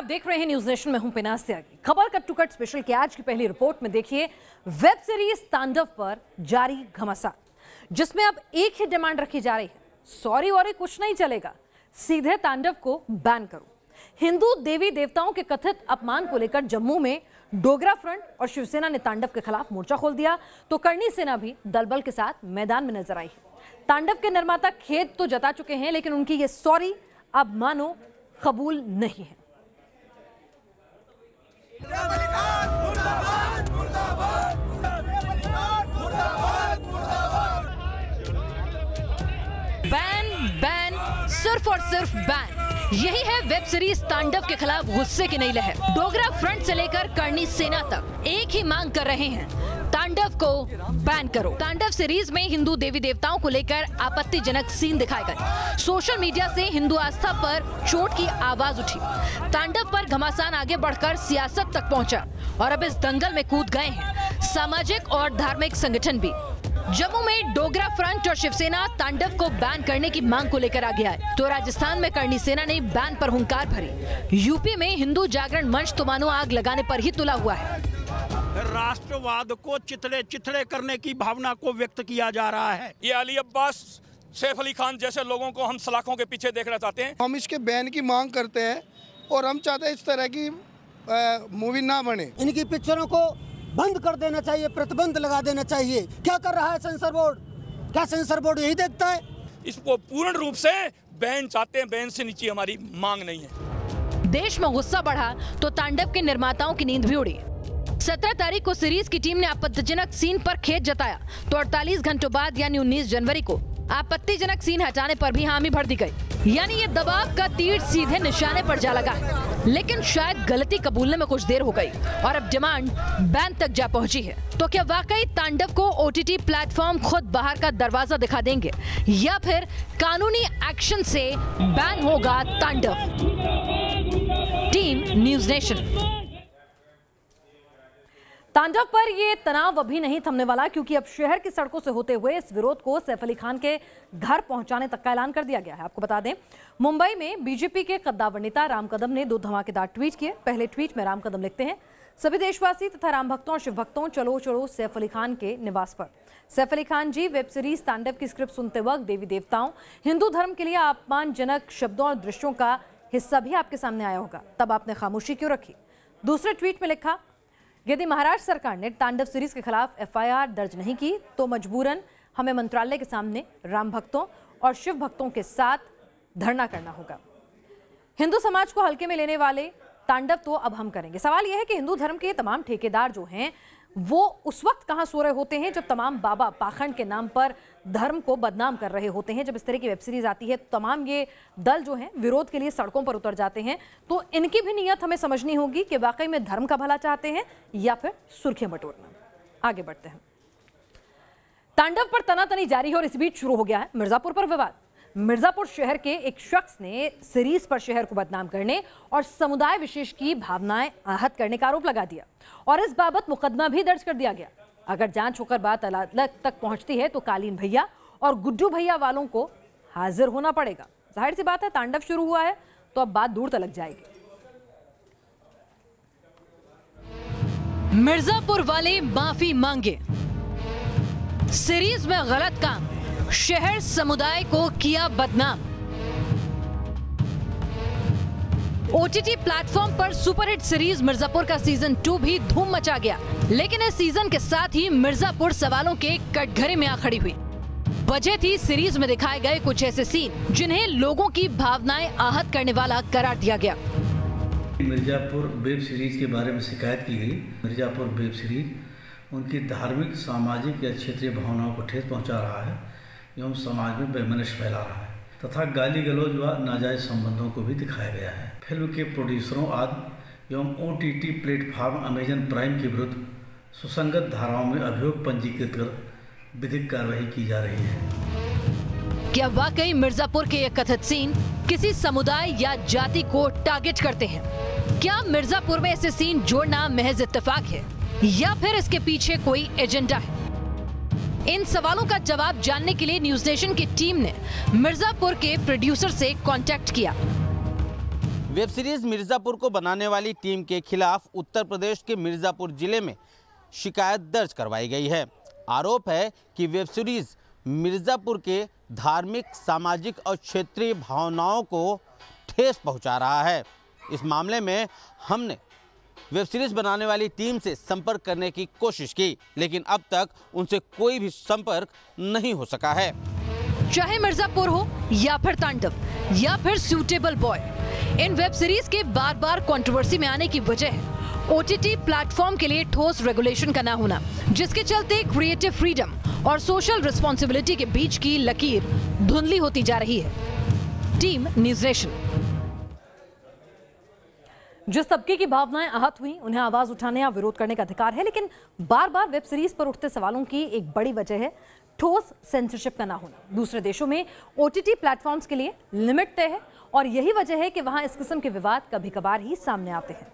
आप देख रहे हैं न्यूज नेशन में हूं पिनाज त्यागी। खबर कट टू कट स्पेशल की आज की पहली रिपोर्ट में देखिए वेब सीरीज तांडव पर जारी घमासान, जिसमें अब एक ही डिमांड रखी जा रही है, सॉरी वॉरी कुछ नहीं चलेगा, सीधे तांडव को बैन करो। हिंदू देवी देवताओं के कथित अपमान को लेकर जम्मू में डोगरा फ्रंट और शिवसेना ने तांडव के खिलाफ मोर्चा खोल दिया, तो करणी सेना भी दलबल के साथ मैदान में नजर आई है। तांडव के निर्माता खेद तो जता चुके हैं, लेकिन उनकी ये सॉरी अब मानो कबूल नहीं है। बैन बैन सिर्फ और सिर्फ बैन, यही है वेब सीरीज तांडव के खिलाफ गुस्से की नई लहर। डोगरा फ्रंट से लेकर करणी सेना तक एक ही मांग कर रहे हैं, तांडव को बैन करो। तांडव सीरीज में हिंदू देवी देवताओं को लेकर आपत्तिजनक सीन दिखाए गए। सोशल मीडिया से हिंदू आस्था पर चोट की आवाज उठी। तांडव पर घमासान आगे बढ़कर सियासत तक पहुंचा और अब इस दंगल में कूद गए हैं सामाजिक और धार्मिक संगठन भी। जम्मू में डोगरा फ्रंट और शिवसेना तांडव को बैन करने की मांग को लेकर आगे आए, तो राजस्थान में करणी सेना ने बैन पर हुंकार भरी। यूपी में हिंदू जागरण मंच तो मानो आग लगाने पर ही तुला हुआ है। राष्ट्रवाद को चिथड़े करने की भावना को व्यक्त किया जा रहा है। ये अली अब्बास, सैफ अली खान जैसे लोगों को हम सलाखों के पीछे देखना चाहते हैं। हम इसके बैन की मांग करते हैं और हम चाहते हैं इस तरह की मूवी ना बने। इनकी पिक्चरों को बंद कर देना चाहिए, प्रतिबंध लगा देना चाहिए। क्या कर रहा है सेंसर बोर्ड? क्या सेंसर बोर्ड यही देखता है? इसको पूर्ण रूप से बैन चाहते हैं, बैन से नीचे हमारी मांग नहीं है। देश में गुस्सा बढ़ा तो तांडव के निर्माताओं की नींद भी उड़ी। 17 तारीख को सीरीज की टीम ने आपत्तिजनक सीन पर खेद जताया, तो 48 घंटों बाद यानी 19 जनवरी को आपत्तिजनक सीन हटाने पर भी हामी भर दी गई। यानी ये दबाव का तीर सीधे निशाने पर जा लगा। लेकिन शायद गलती कबूलने में कुछ देर हो गई और अब डिमांड बैन तक जा पहुंची है। तो क्या वाकई तांडव को OTT प्लेटफॉर्म खुद बाहर का दरवाजा दिखा देंगे या फिर कानूनी एक्शन से बैन होगा तांडव? Team news nation. तांडव पर ये तनाव अभी नहीं थमने वाला, क्योंकि अब शहर की सड़कों से होते हुए इस विरोध को सैफ अली खान के घर पहुंचाने तक का ऐलान कर दिया गया है। आपको बता दें, मुंबई में बीजेपी के कद्दावर नेता राम कदम ने 2 धमाकेदार ट्वीट किए। पहले ट्वीट में राम कदम लिखते हैं, सभी देशवासी तथा राम भक्तों और शिव भक्तों चलो चलो सैफ अली खान के निवास पर। सैफ अली खान जी, वेब सीरीज तांडव की स्क्रिप्ट सुनते वक्त देवी देवताओं, हिंदू धर्म के लिए अपमानजनक शब्दों और दृश्यों का हिस्सा भी आपके सामने आया होगा, तब आपने खामोशी क्यों रखी? दूसरे ट्वीट में लिखा, यदि महाराष्ट्र सरकार ने तांडव सीरीज के खिलाफ FIR दर्ज नहीं की तो मजबूरन हमें मंत्रालय के सामने राम भक्तों और शिव भक्तों के साथ धरना करना होगा। हिंदू समाज को हल्के में लेने वाले तांडव तो अब हम करेंगे। सवाल यह है कि हिंदू धर्म के तमाम ठेकेदार जो हैं वो उस वक्त कहां सो रहे होते हैं जब तमाम बाबा पाखंड के नाम पर धर्म को बदनाम कर रहे होते हैं। जब इस तरह की वेब सीरीज आती है तो तमाम ये दल जो हैं विरोध के लिए सड़कों पर उतर जाते हैं। तो इनकी भी नीयत हमें समझनी होगी कि वाकई में धर्म का भला चाहते हैं या फिर सुर्खियां बटोरना। आगे बढ़ते हैं। तांडव पर तनातनी जारी है और इस बीच शुरू हो गया है मिर्जापुर पर विवाद। मिर्जापुर शहर के एक शख्स ने सीरीज पर शहर को बदनाम करने और समुदाय विशेष की भावनाएं आहत करने का आरोप लगा दिया और इस बाबत मुकदमा भी दर्ज कर दिया गया। अगर जांच होकर बात अदालत तक पहुंचती है तो कालीन भैया और गुड्डू भैया वालों को हाजिर होना पड़ेगा। जाहिर सी बात है, तांडव शुरू हुआ है तो अब बात दूर तलक जाएगी। मिर्जापुर वाले माफी मांगे, सीरीज में गलत काम, शहर समुदाय को किया बदनाम। OTT प्लेटफॉर्म पर सुपरहिट सीरीज मिर्जापुर का सीजन 2 भी धूम मचा गया, लेकिन इस सीजन के साथ ही मिर्जापुर सवालों के कटघरे में आ खड़ी हुई। वजह थी सीरीज में दिखाए गए कुछ ऐसे सीन जिन्हें लोगों की भावनाएं आहत करने वाला करार दिया गया। मिर्जापुर वेब सीरीज के बारे में शिकायत की गई। मिर्जापुर वेब सीरीज उनकी धार्मिक, सामाजिक या क्षेत्रीय भावनाओं को ठेस पहुंचा रहा है एवं समाज में वैमनस्य फैला रहा है तथा गाली गलौज व नाजायज संबंधों को भी दिखाया गया है। फिल्म के प्रोड्यूसरों आदि एवं OTT प्लेटफॉर्म अमेजन प्राइम के विरुद्ध सुसंगत धाराओं में अभियोग पंजीकृत कर विधिक कार्रवाई की जा रही है। क्या वाकई मिर्जापुर के ये कथित सीन किसी समुदाय या जाति को टारगेट करते हैं? क्या मिर्जापुर में ऐसे सीन जोड़ना महज इत्तेफाक है या फिर इसके पीछे कोई एजेंडा है? इन सवालों का जवाब जानने के लिए न्यूज नेशन की टीम ने मिर्जापुर के प्रोड्यूसर से कांटेक्ट किया। वेब सीरीज मिर्ज़ापुर को बनाने वाली टीम के खिलाफ उत्तर प्रदेश के मिर्ज़ापुर जिले में शिकायत दर्ज करवाई गई है। आरोप है कि वेब सीरीज मिर्ज़ापुर के धार्मिक, सामाजिक और क्षेत्रीय भावनाओं को ठेस पहुंचा रहा है। इस मामले में हमने वेब सीरीज बनाने वाली टीम से संपर्क करने की कोशिश की, लेकिन अब तक उनसे कोई भी संपर्क नहीं हो सका है। चाहे मिर्जापुर हो या फिर तांडव या फिर सूटेबल बॉय, इन वेब सीरीज के बार बार कंट्रोवर्सी में आने की वजह है ओटीटी प्लेटफॉर्म के लिए ठोस रेगुलेशन का न होना, जिसके चलते क्रिएटिव फ्रीडम और सोशल रिस्पॉन्सिबिलिटी के बीच की लकीर धुंधली होती जा रही है। Team news nation. जिस तबके की भावनाएं आहत हुई, उन्हें आवाज उठाने या विरोध करने का अधिकार है, लेकिन बार बार वेब सीरीज पर उठते सवालों की एक बड़ी वजह है ठोस सेंसरशिप का ना होना। दूसरे देशों में ओटीटी प्लेटफॉर्म्स के लिए लिमिट तय है और यही वजह है कि वहां इस किस्म के विवाद कभी कभार ही सामने आते हैं।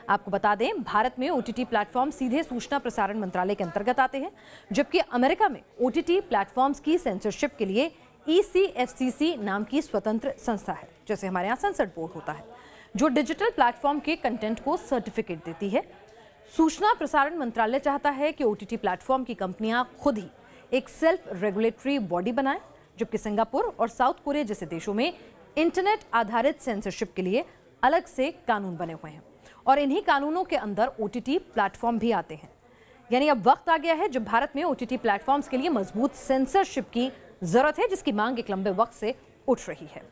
आपको बता दें, भारत में ओटीटी प्लेटफॉर्म सीधे सूचना प्रसारण मंत्रालय के अंतर्गत आते हैं, जबकि अमेरिका में ओटीटी प्लेटफॉर्म्स की सेंसरशिप के लिए ECFCC नाम की स्वतंत्र संस्था है, जैसे हमारे यहाँ सेंसर बोर्ड होता है, जो डिजिटल प्लेटफॉर्म के कंटेंट को सर्टिफिकेट देती है। सूचना प्रसारण मंत्रालय चाहता है कि ओटीटी प्लेटफॉर्म की कंपनियां खुद ही एक सेल्फ रेगुलेटरी बॉडी बनाएं, जबकि सिंगापुर और साउथ कोरिया जैसे देशों में इंटरनेट आधारित सेंसरशिप के लिए अलग से कानून बने हुए हैं और इन्हीं कानूनों के अंदर ओटीटी प्लेटफॉर्म भी आते हैं। यानी अब वक्त आ गया है जब भारत में ओटीटी प्लेटफॉर्म्स के लिए मजबूत सेंसरशिप की जरूरत है, जिसकी मांग एक लंबे वक्त से उठ रही है।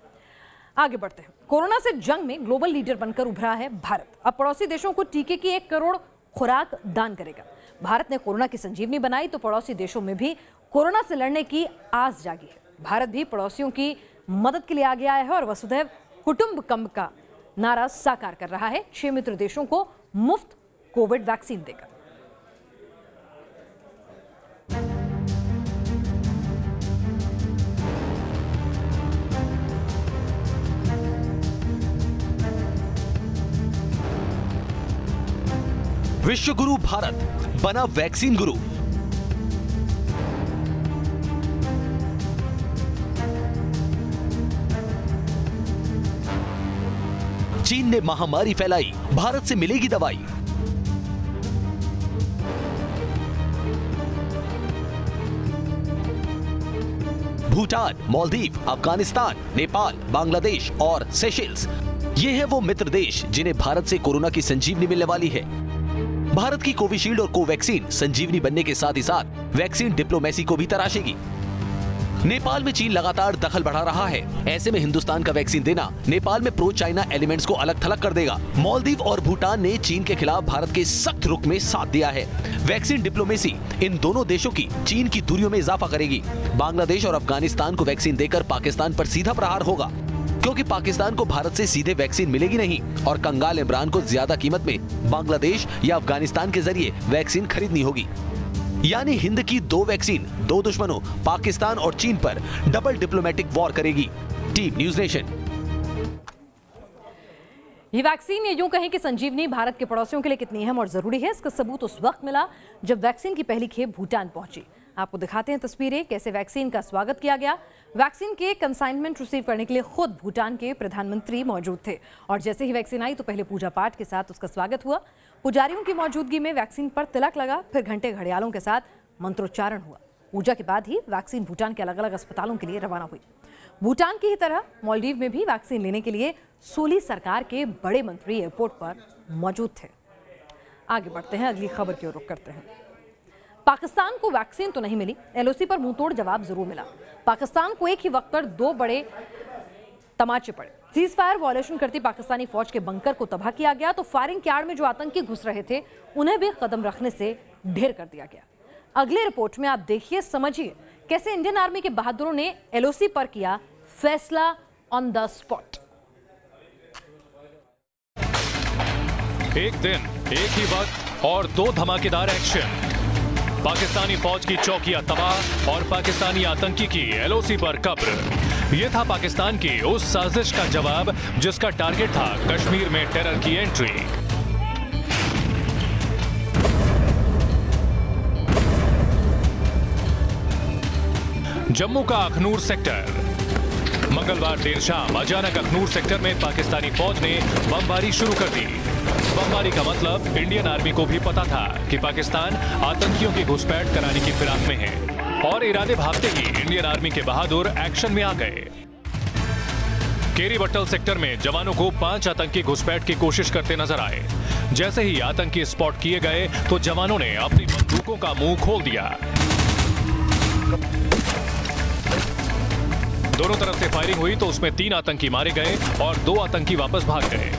आगे बढ़ते हैं। कोरोना से जंग में ग्लोबल लीडर बनकर उभरा है भारत। अब पड़ोसी देशों को टीके की 1 करोड़ खुराक दान करेगा। भारत ने कोरोना की संजीवनी बनाई तो पड़ोसी देशों में भी कोरोना से लड़ने की आस जागी है। भारत भी पड़ोसियों की मदद के लिए आगे आया है और वसुधैव कुटुंबकम का नारा साकार कर रहा है। 6 मित्र देशों को मुफ्त कोविड वैक्सीन देगा। विश्व गुरु भारत बना वैक्सीन गुरु। चीन ने महामारी फैलाई, भारत से मिलेगी दवाई। भूटान, मालदीव, अफगानिस्तान, नेपाल, बांग्लादेश और सेशेल्स, ये है वो मित्र देश जिन्हें भारत से कोरोना की संजीवनी मिलने वाली है। भारत की कोविशील्ड और कोवैक्सीन संजीवनी बनने के साथ ही साथ वैक्सीन डिप्लोमेसी को भी तराशेगी। नेपाल में चीन लगातार दखल बढ़ा रहा है। ऐसे में हिंदुस्तान का वैक्सीन देना नेपाल में प्रो चाइना एलिमेंट्स को अलग थलग कर देगा। मालदीव और भूटान ने चीन के खिलाफ भारत के सख्त रुख में साथ दिया है। वैक्सीन डिप्लोमेसी इन दोनों देशों की चीन की दूरियों में इजाफा करेगी। बांग्लादेश और अफगानिस्तान को वैक्सीन देकर पाकिस्तान पर सीधा प्रहार होगा, क्योंकि पाकिस्तान को भारत से सीधे वैक्सीन मिलेगी नहीं और कंगाल इमरान को ज्यादा कीमत में बांग्लादेश या अफगानिस्तान के जरिए वैक्सीन खरीदनी होगी। यानी हिंद की 2 वैक्सीन 2 दुश्मनों पाकिस्तान और चीन पर डबल डिप्लोमेटिक वॉर करेगी। Team news nation. ये वैक्सीन, ये यूं कहें कि संजीवनी, भारत के पड़ोसियों के लिए कितनी अहम और जरूरी है, इसका सबूत उस वक्त मिला जब वैक्सीन की पहली खेप भूटान पहुंची। आपको दिखाते हैं तस्वीरें कैसे वैक्सीन का स्वागत किया गया। वैक्सीन के कंसाइनमेंट रिसीव करने के लिए खुद भूटान के प्रधानमंत्री मौजूद थे और जैसे ही वैक्सीन आई तो पहले पूजा पाठ के साथ उसका स्वागत हुआ। पुजारियों की मौजूदगी में वैक्सीन पर तिलक लगा, फिर घंटे घड़ियालों के साथ मंत्रोच्चारण हुआ। पूजा के बाद ही वैक्सीन भूटान के अलग अलग अस्पतालों के लिए रवाना हुई। भूटान की ही तरह मालदीव में भी वैक्सीन लेने के लिए सोली सरकार के बड़े मंत्री एयरपोर्ट पर मौजूद थे। आगे बढ़ते हैं, अगली खबर की ओर रुख करते हैं। पाकिस्तान को वैक्सीन तो नहीं मिली, LOC पर मुंहतोड़ जवाब जरूर मिला। पाकिस्तान को एक ही वक्त पर 2 बड़े तमाचे पड़े। सीज फायर वॉयलेशन करती पाकिस्तानी फौज के बंकर को तबाह किया गया तो फायरिंग के आड़ में जो आतंकी घुस रहे थे उन्हें भी कदम रखने से ढेर कर दिया गया। अगली रिपोर्ट में आप देखिए, समझिए कैसे इंडियन आर्मी के बहादुरों ने LOC पर किया फैसला ऑन द स्पॉट। एक दिन, एक ही वक्त और 2 धमाकेदार एक्शन। पाकिस्तानी फौज की चौकियां तबाह और पाकिस्तानी आतंकी की LOC पर कब्र। यह था पाकिस्तान की उस साजिश का जवाब जिसका टारगेट था कश्मीर में टेरर की एंट्री। जम्मू का अखनूर सेक्टर, मंगलवार देर शाम अचानक अखनूर सेक्टर में पाकिस्तानी फौज ने बमबारी शुरू कर दी। बमबारी का मतलब इंडियन आर्मी को भी पता था कि पाकिस्तान आतंकियों की घुसपैठ कराने की फिराक में है और इरादे भागते ही इंडियन आर्मी के बहादुर एक्शन में आ गए। केरी बट्टल सेक्टर में जवानों को 5 आतंकी घुसपैठ की कोशिश करते नजर आए। जैसे ही आतंकी स्पॉट किए गए तो जवानों ने अपनी बंदूकों का मुंह खोल दिया। दोनों तरफ से फायरिंग हुई तो उसमें 3 आतंकी मारे गए और 2 आतंकी वापस भाग गए।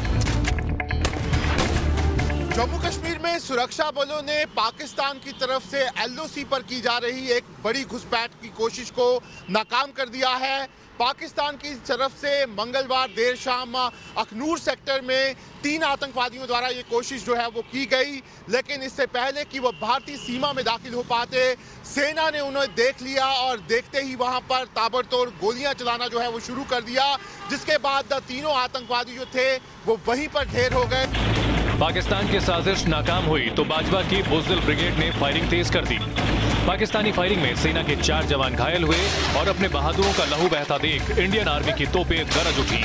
जम्मू कश्मीर में सुरक्षा बलों ने पाकिस्तान की तरफ से एलओसी पर की जा रही एक बड़ी घुसपैठ की कोशिश को नाकाम कर दिया है। पाकिस्तान की तरफ से मंगलवार देर शाम अखनूर सेक्टर में 3 आतंकवादियों द्वारा ये कोशिश जो है वो की गई, लेकिन इससे पहले कि वो भारतीय सीमा में दाखिल हो पाते सेना ने उन्हें देख लिया और देखते ही वहां पर ताबड़तोड़ गोलियां चलाना जो है वो शुरू कर दिया, जिसके बाद तीनों आतंकवादी जो थे वो वहीं पर ढेर हो गए। पाकिस्तान की साजिश नाकाम हुई तो बाजवा की बुज़दिल ब्रिगेड ने फायरिंग तेज कर दी। पाकिस्तानी फायरिंग में सेना के 4 जवान घायल हुए और अपने बहादुरों का लहू बहता देख इंडियन आर्मी की तोपें गरज उठी।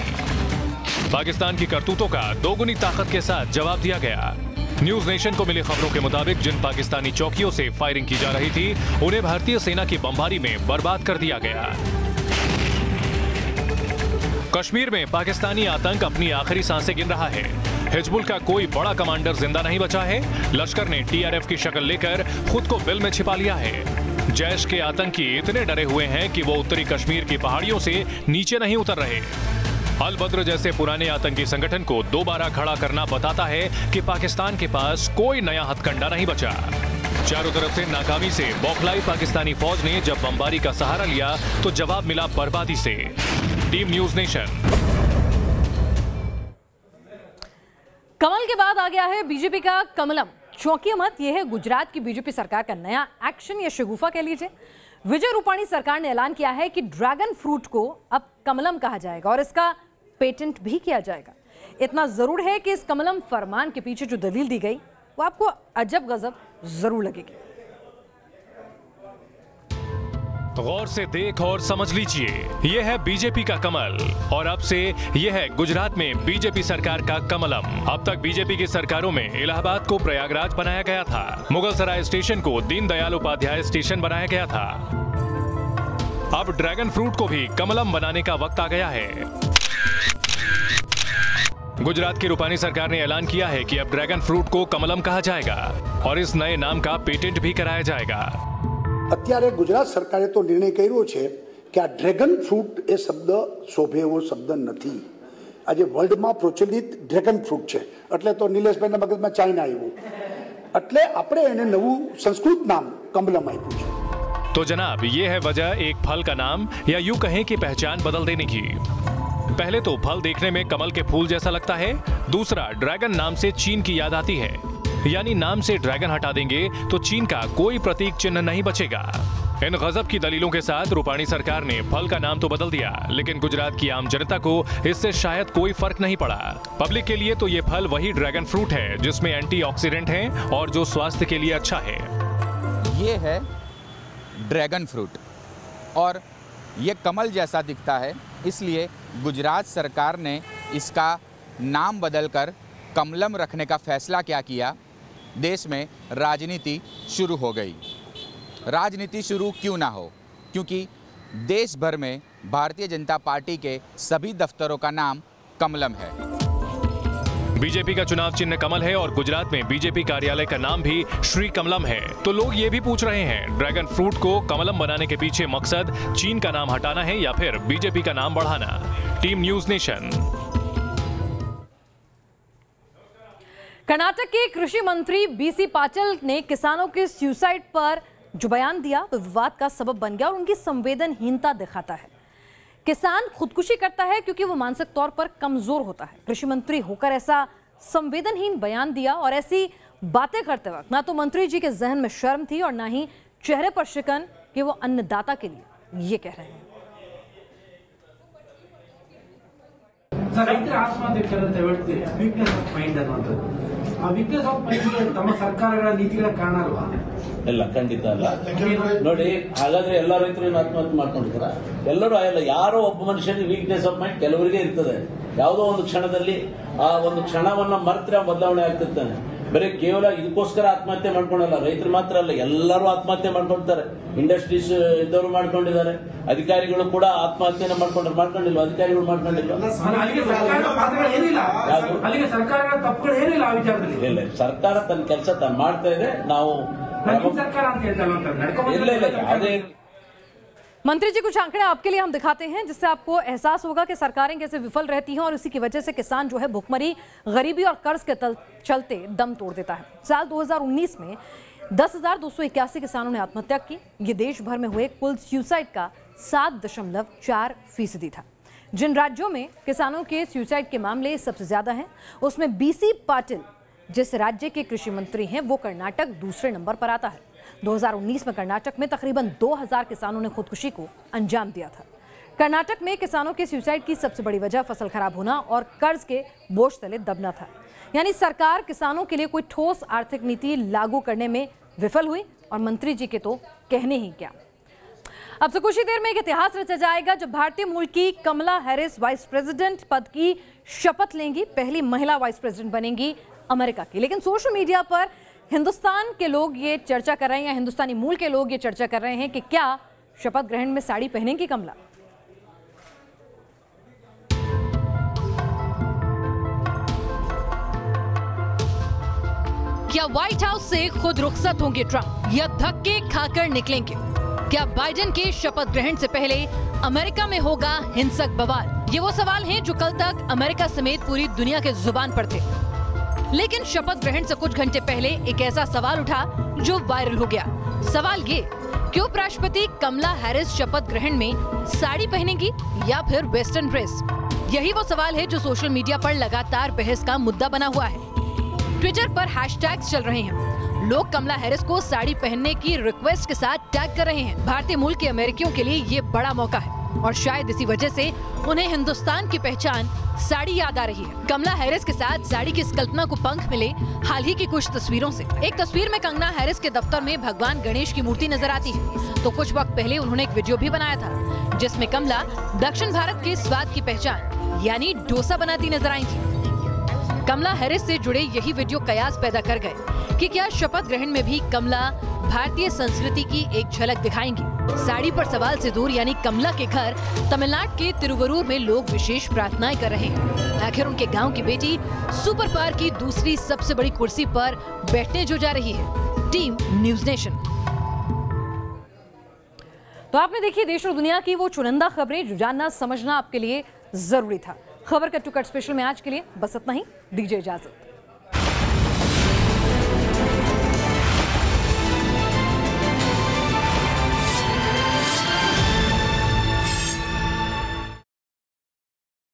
पाकिस्तान की करतूतों का दोगुनी ताकत के साथ जवाब दिया गया। न्यूज नेशन को मिली खबरों के मुताबिक जिन पाकिस्तानी चौकियों से फायरिंग की जा रही थी उन्हें भारतीय सेना की बमबारी में बर्बाद कर दिया गया। कश्मीर में पाकिस्तानी आतंक अपनी आखिरी सांसें गिन रहा है। हिजबुल का कोई बड़ा कमांडर जिंदा नहीं बचा है। लश्कर ने टीआरएफ की शक्ल लेकर खुद को बिल में छिपा लिया है। जैश के आतंकी इतने डरे हुए हैं कि वो उत्तरी कश्मीर की पहाड़ियों से नीचे नहीं उतर रहे। अल बद्र जैसे पुराने आतंकी संगठन को दोबारा खड़ा करना बताता है कि पाकिस्तान के पास कोई नया हथकंडा नहीं बचा। चारों तरफ से नाकामी से बौखलाई पाकिस्तानी फौज ने जब बमबारी का सहारा लिया तो जवाब मिला बर्बादी से। Team news nation. कमल के बाद आ गया है बीजेपी का कमलम। चौंकिए मत, यह है गुजरात की बीजेपी सरकार का नया एक्शन या शगुफा कह लीजिए। विजय रूपाणी सरकार ने ऐलान किया है कि ड्रैगन फ्रूट को अब कमलम कहा जाएगा और इसका पेटेंट भी किया जाएगा। इतना जरूर है कि इस कमलम फरमान के पीछे जो दलील दी गई वो आपको अजब गजब जरूर लगेगी। गौर से देख और समझ लीजिए, यह है बीजेपी का कमल और अब से यह है गुजरात में बीजेपी सरकार का कमलम। अब तक बीजेपी की सरकारों में इलाहाबाद को प्रयागराज बनाया गया था, मुगल सराय स्टेशन को दीनदयाल उपाध्याय स्टेशन बनाया गया था। अब ड्रैगन फ्रूट को भी कमलम बनाने का वक्त आ गया है। गुजरात की रूपानी सरकार ने ऐलान किया है कि अब ड्रैगन फ्रूट को कमलम कहा जाएगा और इस नए नाम का पेटेंट भी कराया जाएगा। અત્યારે ગુજરાત સરકારે તો નિર્ણય કર્યો છે કે આ ડ્રેગન ફ્રૂટ એ શબ્દ શોભે એવો શબ્દ નથી। આજે વર્લ્ડમાં પ્રચલિત ડ્રેગન ફ્રૂટ છે એટલે તો નિલેશભાઈના મગજમાં ચાઇના આવ્યું, એટલે આપણે એને નવું સંસ્કૃત નામ કમલમ આપ્યું છે। तो जनाब, ये है वजह एक फल का नाम या यूं कहें कि पहचान बदल देने की। पहले तो फल देखने में कमल के फूल जैसा लगता है, दूसरा ड्रैगन नाम से चीन की याद आती है, यानी नाम से ड्रैगन हटा देंगे तो चीन का कोई प्रतीक चिन्ह नहीं बचेगा। इन गजब की दलीलों के साथ रूपाणी सरकार ने फल का नाम तो बदल दिया, लेकिन गुजरात की आम जनता को इससे शायद कोई फर्क नहीं पड़ा। पब्लिक के लिए तो ये फल वही ड्रैगन फ्रूट है जिसमें एंटीऑक्सीडेंट हैं और जो स्वास्थ्य के लिए अच्छा है। ये है ड्रैगन फ्रूट और ये कमल जैसा दिखता है, इसलिए गुजरात सरकार ने इसका नाम बदलकर कमलम रखने का फैसला क्या किया। देश में राजनीति शुरू हो गई। राजनीति शुरू क्यों ना हो, क्योंकि देश भर में भारतीय जनता पार्टी के सभी दफ्तरों का नाम कमलम है। बीजेपी का चुनाव चिन्ह कमल है और गुजरात में बीजेपी कार्यालय का नाम भी श्री कमलम है। तो लोग ये भी पूछ रहे हैं, ड्रैगन फ्रूट को कमलम बनाने के पीछे मकसद चीन का नाम हटाना है या फिर बीजेपी का नाम बढ़ाना। Team news nation. कर्नाटक के कृषि मंत्री बीसी पाटिल ने किसानों के सुसाइड पर जो बयान दिया वो विवाद का सबब बन गया और उनकी संवेदनहीनता दिखाता है। किसान खुदकुशी करता है क्योंकि वो मानसिक तौर पर कमजोर होता है। कृषि मंत्री होकर ऐसा संवेदनहीन बयान दिया और ऐसी बातें करते वक्त ना तो मंत्री जी के जहन में शर्म थी और ना ही चेहरे पर शिकन कि वो अन्नदाता के लिए ये कह रहे हैं। ರೈತರ ಆತ್ಮಹತ್ಯೆ ಮಾಡ್ತಾರೆ, ಸ್ವೀಟ್ನೆಸ್ ಆಫ್ ಮೈಂಡ್ ಅನ್ನುವಂಥದ್ದು ವೀಕ್ನೆಸ್ ಆಫ್ ಮೈಂಡ್ ತಮ್ಮ ಸರ್ಕಾರಗಳ ನೀತಿಗಳ ಕಾರಣ ಅಲ್ವಾ? ಇಲ್ಲ, ಖಂಡಿತ ಅಲ್ಲ. ನೋಡಿ, ಹಾಗಾದ್ರೆ ಎಲ್ಲ ರೈತರು ಆತ್ಮಹತ್ಯೆ ಮಾಡ್ಕೊಂಡಿದಾರ? ಎಲ್ಲರೂ ಅಲ್ಲ. ಯಾರೋ ಒಬ್ಬ ಮನುಷ್ಯನಿಗೆ ವೀಕ್ನೆಸ್ ಆಫ್ ಮೈಂಡ್ ಕೆಲವರಿಗೆ ಇರ್ತದೆ. ಯಾವುದೋ ಒಂದು ಕ್ಷಣದಲ್ಲಿ ಆ ಒಂದು ಕ್ಷಣವನ್ನ ಮರೆತರೆ ಬದಲಾವಣೆ ಆಗ್ತಿರ್ತಾನೆ. ಬರೀ ಕೇವಲ ಇದಕ್ಕೋಸ್ಕರ ಆತ್ಮಹತ್ಯೆ ಮಾಡ್ಕೊಳಲ್ಲ. ರೈತರು ಮಾತ್ರ ಅಲ್ಲ, ಎಲ್ಲರೂ ಆತ್ಮಹತ್ಯೆ ಮಾಡ್ಕೊಳ್ತಾರೆ. ಇಂಡಸ್ಟ್ರೀಸ್ ಇದ್ದವರು ಮಾಡ್ಕೊಂಡಿದ್ದಾರೆ. ಅಧಿಕಾರಿಗಳು ಕೂಡ ಆತ್ಮಹತ್ಯೆನ ಮಾಡ್ಕೊಂಡಿಲ್ಲ. ಅಧಿಕಾರಿಗಳು ಮಾಡ್ಕೊಂಡಿಲ್ಲ. ಸರ್ಕಾರಗಳ ತಪ್ಪುಗಳು ಏನಿಲ್ಲ ಆ ವಿಚಾರದಲ್ಲಿ. ಇಲ್ಲ, ಸರ್ಕಾರ ತನ್ನ ಕೆಲಸ ತಾನು ಮಾಡ್ತಾ ಇದೆ. ನಾವು ಸರ್ಕಾರ ಅಂತ ಹೇಳ್ತಾ ಇಲ್ಲ ಯಾವುದೇ मंत्री जी कुछ आंकड़े आपके लिए हम दिखाते हैं जिससे आपको एहसास होगा कि सरकारें कैसे विफल रहती हैं और इसी की वजह से किसान जो है भुखमरी, गरीबी और कर्ज के चलते दम तोड़ देता है। साल 2019 में 10,281 किसानों ने आत्महत्या की। ये देश भर में हुए कुल सुसाइड का 7.4% था। जिन राज्यों में किसानों के सुसाइड के मामले सबसे ज्यादा हैं, उसमें बीसी पाटिल जिस राज्य के कृषि मंत्री हैं वो कर्नाटक दूसरे नंबर पर आता है। 2019 में कर्नाटक में तकरीबन 2000 किसानों ने खुदकुशी को अंजाम दिया था। कर्नाटक में किसानों के सुसाइड की सबसे बड़ी वजह फसल खराब होना और कर्ज के बोझ तले दबना था। यानी सरकार किसानों के लिए कोई ठोस आर्थिक नीति लागू करने में विफल हुई और मंत्री जी के तो कहने ही क्या। अब से कुछ ही देर में एक इतिहास रचा जाएगा जब भारतीय मूल की कमला हैरिस वाइस प्रेसिडेंट पद की शपथ लेंगी। पहली महिला वाइस प्रेसिडेंट बनेंगी अमेरिका की। लेकिन सोशल मीडिया पर हिंदुस्तान के लोग ये चर्चा कर रहे हैं या हिंदुस्तानी मूल के लोग ये चर्चा कर रहे हैं कि क्या शपथ ग्रहण में साड़ी पहनेंगी कमला। क्या व्हाइट हाउस से खुद रुखसत होंगे ट्रंप या धक्के खाकर निकलेंगे? क्या बाइडेन के शपथ ग्रहण से पहले अमेरिका में होगा हिंसक बवाल? ये वो सवाल हैं जो कल तक अमेरिका समेत पूरी दुनिया के जुबान पर थे। लेकिन शपथ ग्रहण से कुछ घंटे पहले एक ऐसा सवाल उठा जो वायरल हो गया। सवाल ये कि उपराष्ट्रपति कमला हैरिस शपथ ग्रहण में साड़ी पहनेंगी या फिर वेस्टर्न ड्रेस? यही वो सवाल है जो सोशल मीडिया पर लगातार बहस का मुद्दा बना हुआ है। ट्विटर पर हैशटैग्स चल रहे हैं। लोग कमला हैरिस को साड़ी पहनने की रिक्वेस्ट के साथ टैग कर रहे हैं। भारतीय मूल के अमेरिकियों के लिए ये बड़ा मौका है और शायद इसी वजह से उन्हें हिंदुस्तान की पहचान साड़ी याद आ रही है। कमला हैरिस के साथ साड़ी की इस कल्पना को पंख मिले हाल ही की कुछ तस्वीरों से। एक तस्वीर में कंगना हैरिस के दफ्तर में भगवान गणेश की मूर्ति नजर आती है, तो कुछ वक्त पहले उन्होंने एक वीडियो भी बनाया था जिसमें कमला दक्षिण भारत के स्वाद की पहचान यानी डोसा बनाती नजर आई थी। कमला हैरिस से जुड़े यही वीडियो कयास पैदा कर गए कि क्या शपथ ग्रहण में भी कमला भारतीय संस्कृति की एक झलक दिखाएंगी। साड़ी पर सवाल से दूर यानी कमला के घर तमिलनाडु के तिरुवरूर में लोग विशेष प्रार्थनाएं कर रहे हैं। आखिर उनके गांव की बेटी सुपर पावर की दूसरी सबसे बड़ी कुर्सी पर बैठने जो जा रही है। Team news nation. तो आपने देखी देश और दुनिया की वो चुनिंदा खबरें जो जानना समझना आपके लिए जरूरी था। खबर कट टू कट स्पेशल में आज के लिए बस इतना ही। दीजिए इजाजत।